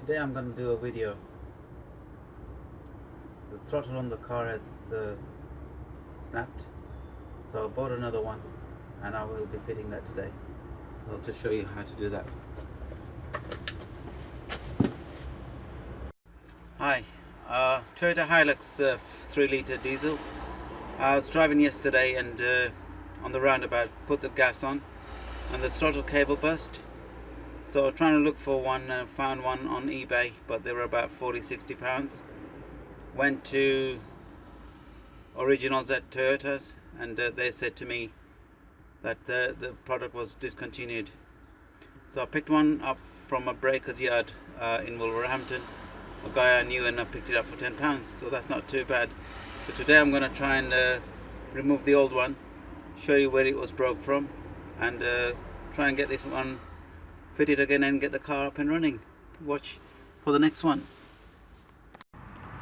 Today I'm going to do a video. The throttle on the car has snapped, so I bought another one and I will be fitting that today. I'll just show you how to do that. Hi, Toyota HILUX 3-litre diesel. I was driving yesterday and on the roundabout put the gas on and the throttle cable burst. So trying to look for one, found one on eBay, but they were about £40–60. Went to Originals at Toyota's and they said to me that the product was discontinued. So I picked one up from a breaker's yard in Wolverhampton, a guy I knew, and I picked it up for £10, so that's not too bad. So today I'm going to try and remove the old one, show you where it was broke from, and try and get this one fitted again and get the car up and running. Watch for the next one.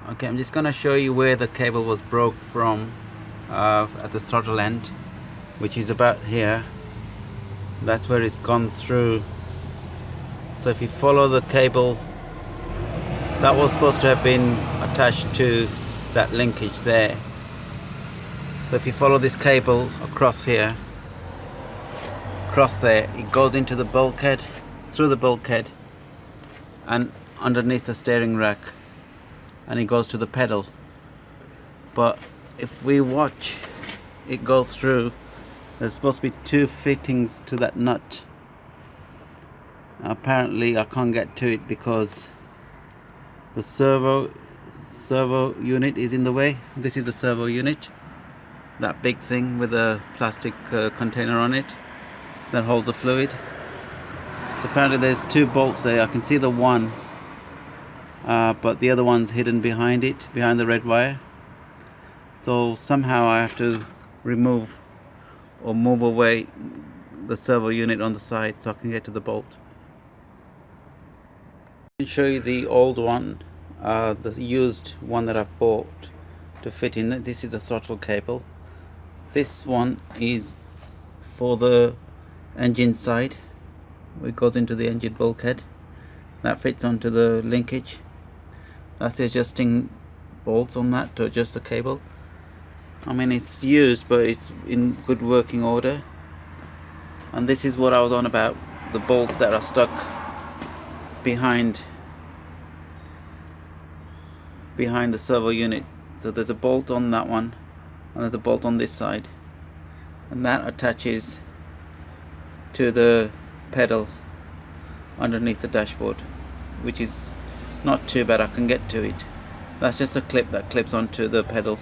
Okay, I'm just going to show you where the cable was broke from at the throttle end, which is about here. That's where it's gone through. So if you follow the cable, that was supposed to have been attached to that linkage there. So if you follow this cable across here, across there, it goes into the bulkhead, through the bulkhead and underneath the steering rack, and it goes to the pedal. But if we watch it go through, there's supposed to be two fittings to that nut. Apparently I can't get to it because the servo unit is in the way. This is the servo unit, that big thing with a plastic container on it that holds the fluid. So apparently there's two bolts there. I can see the one, but the other one's hidden behind it, behind the red wire. So somehow I have to remove or move away the servo unit on the side so I can get to the bolt. I can show you the old one, the used one that I bought to fit in. This is the throttle cable. This one is for the engine side. It goes into the engine bulkhead. That fits onto the linkage. That's the adjusting bolts on that to adjust the cable. I mean, it's used, but it's in good working order. And this is what I was on about, the bolts that are stuck behind the servo unit. So there's a bolt on that one and there's a bolt on this side, and that attaches to the pedal underneath the dashboard, which is not too bad. I can get to it. That's just a clip that clips onto the pedal.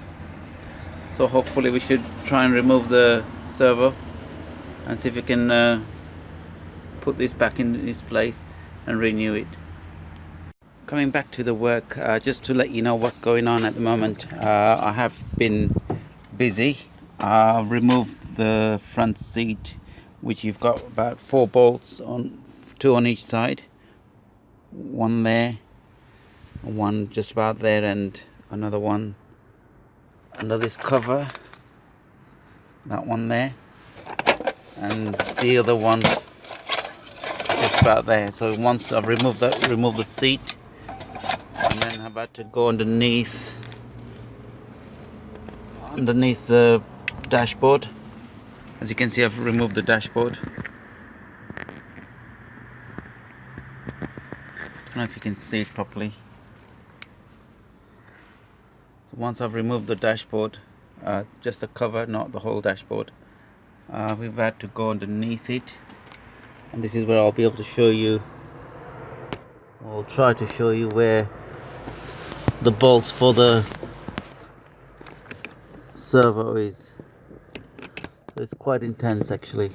So hopefully we should try and remove the servo and see if we can put this back in its place and renew it. Coming back to the work, just to let you know what's going on at the moment. I have been busy. Removed the front seat, which you've got about 4 bolts on, 2 on each side, one there, one just about there, and another one under this cover, that one there, and the other one just about there. So once I've removed that, remove the seat, and then I'm about to go underneath the dashboard. As you can see, I've removed the dashboard. I don't know if you can see it properly. So once I've removed the dashboard, just the cover, not the whole dashboard, we've had to go underneath it, and this is where I'll be able to show you, I'll try to show you where the bolts for the servo is. It's quite intense actually.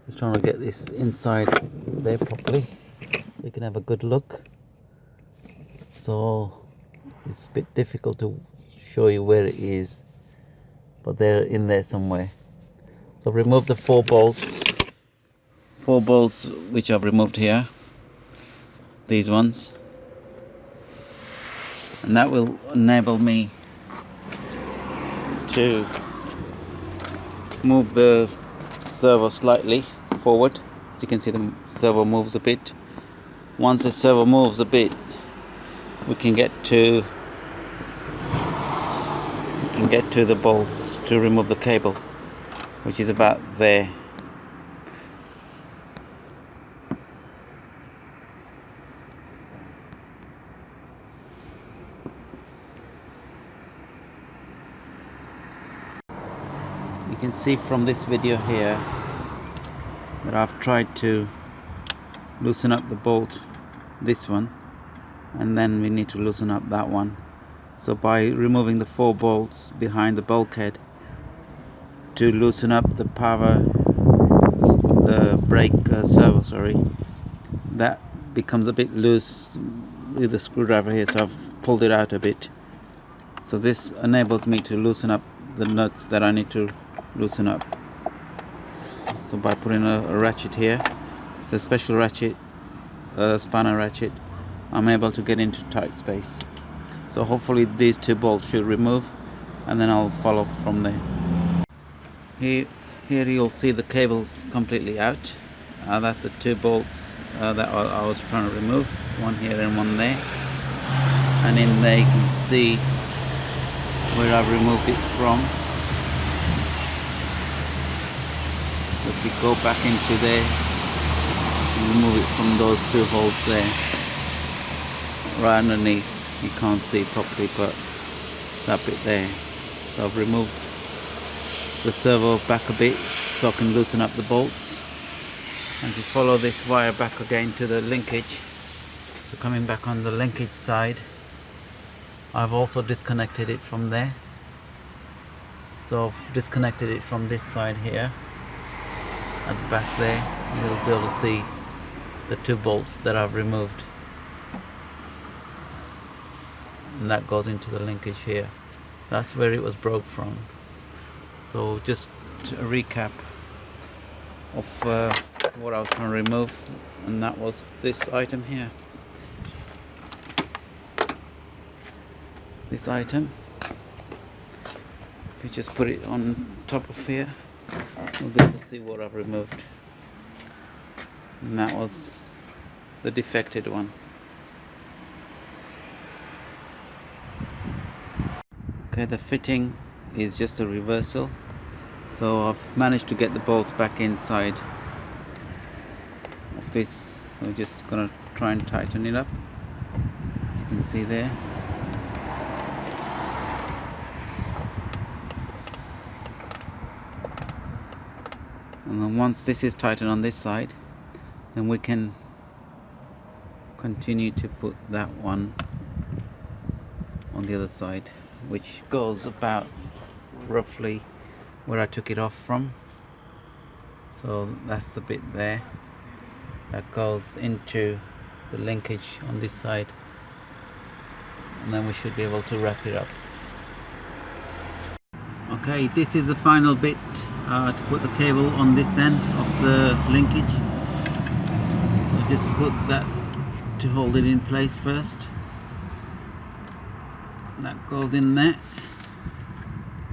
Just trying to get this inside there properly so you can have a good look. So it's a bit difficult to show you where it is, but they're in there somewhere. So I've removed the 4 bolts which I've removed here, these ones, and that will enable me to move the servo slightly forward. As you can see, the servo moves a bit, once the servo moves a bit, we can get to the bolts to remove the cable, which is about there. You can see from this video here that I've tried to loosen up the bolt, this one, and then we need to loosen up that one. So by removing the 4 bolts behind the bulkhead to loosen up the brake servo, that becomes a bit loose with the screwdriver here, so I've pulled it out a bit. So this enables me to loosen up the nuts that I need to loosen up. So by putting a ratchet here, it's a special ratchet, spanner ratchet, I'm able to get into tight space. So hopefully these 2 bolts should remove, and then I'll follow from there. Here you'll see the cables completely out. That's the 2 bolts that I was trying to remove, one here and one there. And in there you can see where I've removed it from. So if you go back into there, remove it from those 2 holes there, right underneath. You can't see properly, but that bit there. So I've removed the servo back a bit so I can loosen up the bolts. And if you follow this wire back again to the linkage, so coming back on the linkage side, I've also disconnected it from there. So I've disconnected it from this side here. At the back there, you'll be able to see the 2 bolts that I've removed, and that goes into the linkage here. That's where it was broke from. So just a recap of what I was trying to remove, and that was this item here. This item, if you just put it on top of here, you'll be able to see what I've removed. And that was the defected one. Okay, the fitting is just a reversal. So I've managed to get the bolts back inside of this. So I'm just gonna try and tighten it up, as you can see there. And then once this is tightened on this side, then we can continue to put that one on the other side, which goes about roughly where I took it off from. So that's the bit there that goes into the linkage on this side, and then we should be able to wrap it up. Okay, this is the final bit to put the cable on this end of the linkage. So just put that to hold it in place first. That goes in there.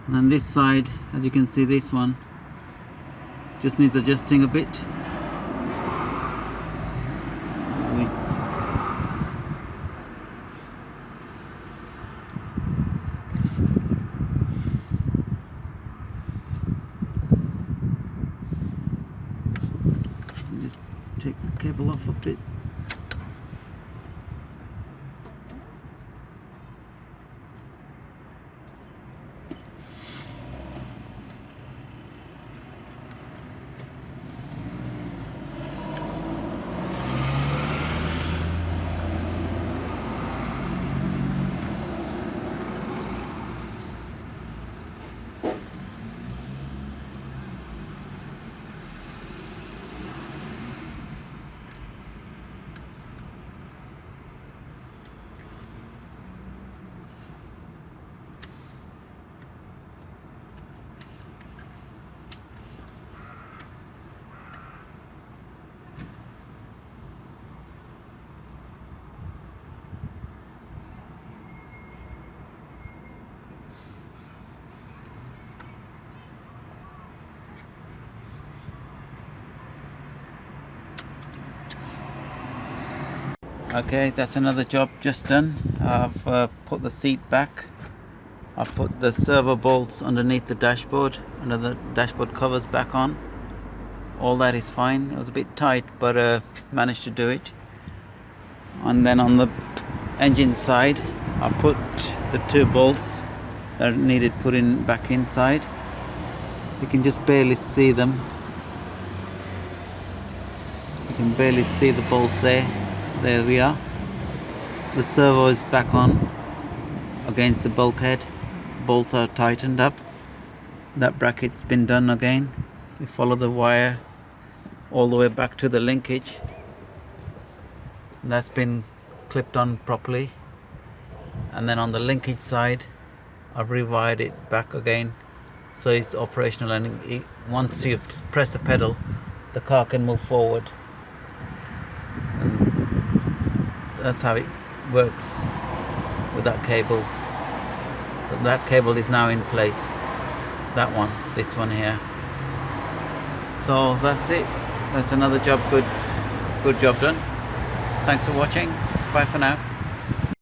And then this side, as you can see, this one just needs adjusting a bit. Just take the cable off a bit. Okay, that's another job just done. I've put the seat back. I've put the servo bolts underneath the dashboard, under the dashboard covers back on. All that is fine. It was a bit tight, but managed to do it. And then on the engine side, I put the 2 bolts that needed putting back inside. You can just barely see them. You can barely see the bolts there. There we are. The servo is back on against the bulkhead. Bolts are tightened up. That bracket's been done again. We follow the wire all the way back to the linkage. And that's been clipped on properly. And then on the linkage side, I've rewired it back again so it's operational, and once you press the pedal, the car can move forward. And that's how it works with that cable. So that cable is now in place. That one, this one here. So that's it. That's another job. Good job done. Thanks for watching. Bye for now.